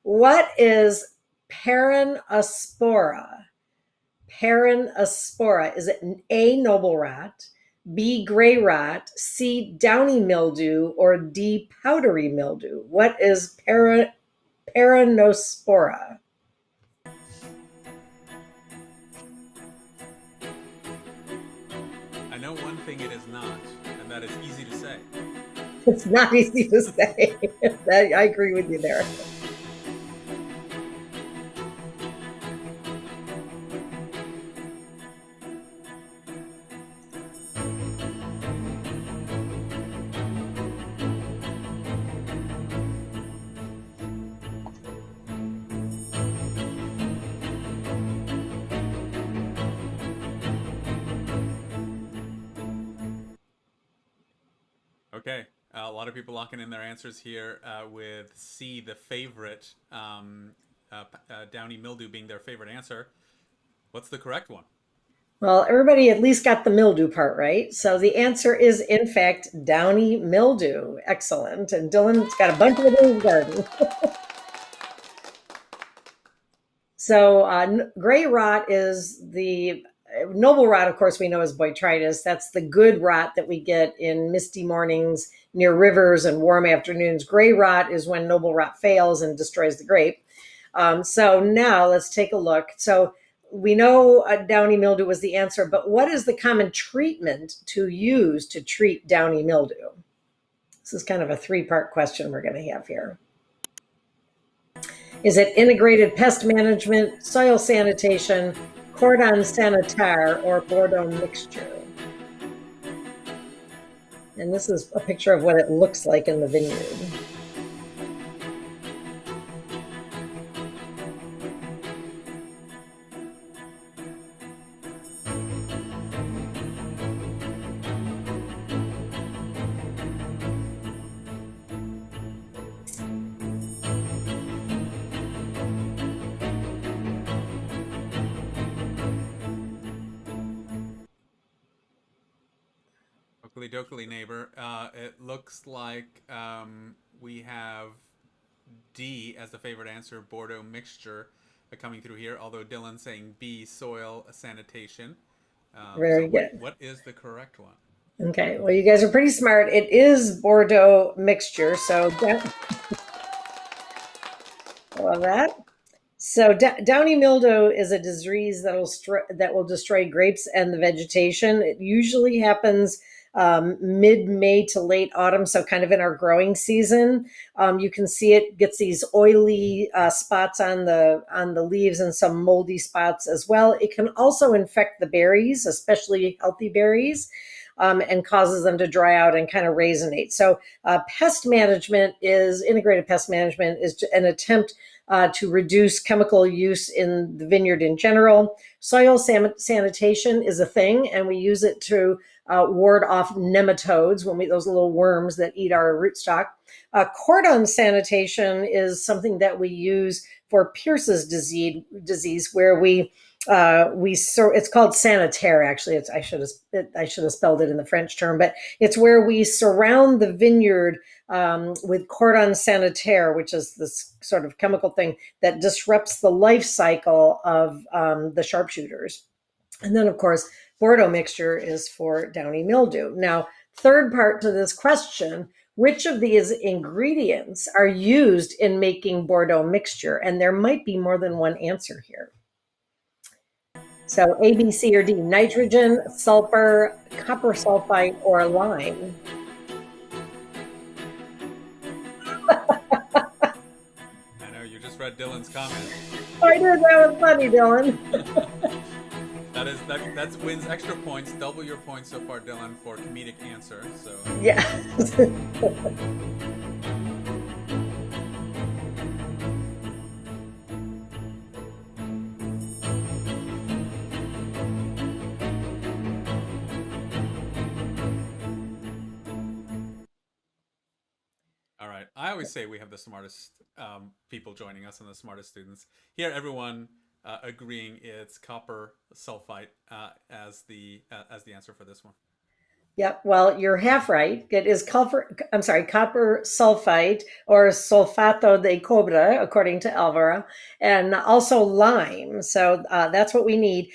What is Paranospora? Paranospora. Is it A, noble rot, B, gray rot, C, downy mildew, or D, powdery mildew? What is Paranospora? I know one thing it is not, and that is easy to say. It's not easy to say. I agree with you there. Okay, a lot of people locking in their answers here with C, the favorite, downy mildew being their favorite answer. What's the correct one? Well, everybody at least got the mildew part right. So the answer is, in fact, downy mildew. Excellent. And Dylan's got a bunch of it in his garden. So gray rot is the noble rot, of course, we know is botrytis. That's the good rot that we get in misty mornings near rivers and warm afternoons. Gray rot is when noble rot fails and destroys the grape. So now let's take a look. So we know downy mildew was the answer, but what is the common treatment to use to treat downy mildew? This is kind of a three-part question we're going to have here. Is it integrated pest management, soil sanitation, cordon sanitaire, or Bordeaux mixture? And this is a picture of what it looks like in the vineyard. Oakley dokley neighbor. It looks like we have D as the favorite answer, Bordeaux mixture, coming through here. Although Dylan's saying B, soil sanitation. So Very good. what is the correct one? Okay, well, you guys are pretty smart. It is Bordeaux mixture. So, I love that. So downy mildew is a disease that will destroy grapes and the vegetation. It usually happens mid-May to late autumn, so kind of in our growing season. You can see it gets these oily spots on the leaves and some moldy spots as well. It can also infect the berries, especially healthy berries. And causes them to dry out and kind of raisinate. So, integrated pest management is an attempt to reduce chemical use in the vineyard in general. Soil sanitation is a thing, and we use it to ward off nematodes, those little worms that eat our rootstock. Cordon sanitation is something that we use for Pierce's disease, where it's called sanitaire. Actually, I should have spelled it in the French term, but it's where we surround the vineyard with cordon sanitaire, which is this sort of chemical thing that disrupts the life cycle of the sharpshooters. And then, of course, Bordeaux mixture is for downy mildew. Now, third part to this question: which of these ingredients are used in making Bordeaux mixture? And there might be more than one answer here. So A, B, C, or D: nitrogen, sulfur, copper sulfite, or lime. I know you just read Dylan's comment. I did. That was funny, Dylan. That wins extra points, double your points so far, Dylan, for comedic answer. So Yeah. all right, I always say we have the smartest people joining us and the smartest students. Here, everyone agreeing it's copper sulfite as the answer for this one. Yep. Well, you're half right. It is copper sulfite or sulfato de cobre, according to Alvaro, and also lime. So that's what we need.